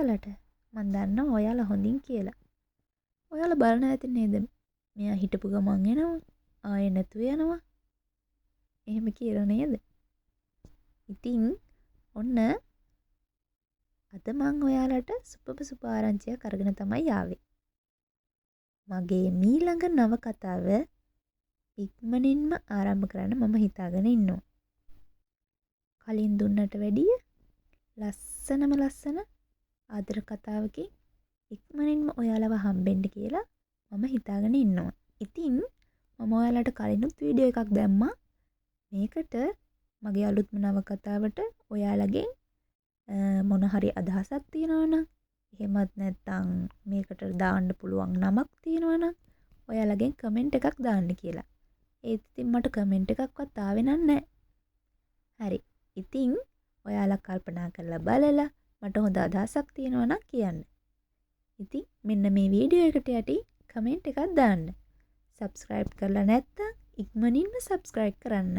ඔයාලට. මං දන්නවා ඔයාලා හොඳින් කියලා. ඔයාලා බලන ඇති නේද? මෙයා හිටපු ගමන් එනවා. ආයෙ නැතු යනවා. එහෙම කියලා නේද? ඉතින් ඔන්න අද මං ඔයාලට සුප ආරංචියක් අරගෙන තමයි ආවේ. මගේ මීළඟ නවකතාව ඉක්මනින්ම ආරම්භ කරන්න මම හිතාගෙන ඉන්නවා. කලින් දුන්නට වැඩිය ලස්සන ආදර කතාවකින් ඉක්මනින්ම ඔයාලව හම්බෙන්න කියලා මම හිතාගෙන ඉන්නවා. ඉතින් මම ඔයාලට කලිනුත් වීඩියෝ එකක් දැම්මා. මේකට මගේ අලුත්ම නවකතාවට ඔයාලගෙන් මොන හරි අදහසක් තියෙනවා නම් එහෙමත් නැත්නම් මේකට දාන්න පුළුවන් නමක් තියෙනවා නම් ඔයාලගෙන් කමෙන්ට් එකක් දාන්න කියලා. ඒත් ඉතින් මට කමෙන්ට් එකක්වත් ආවෙ නැහැ. හරි. ඉතින් ඔයාලා කල්පනා කරලා බලලා මට හොඳ අදහසක් තියෙනවා නම් කියන්න. ඉතින් මෙන්න මේ වීඩියෝ එකට යටි කමෙන්ට් එකක් දාන්න. subscribe කරලා නැත්නම් ඉක්මනින්ම subscribe කරන්න.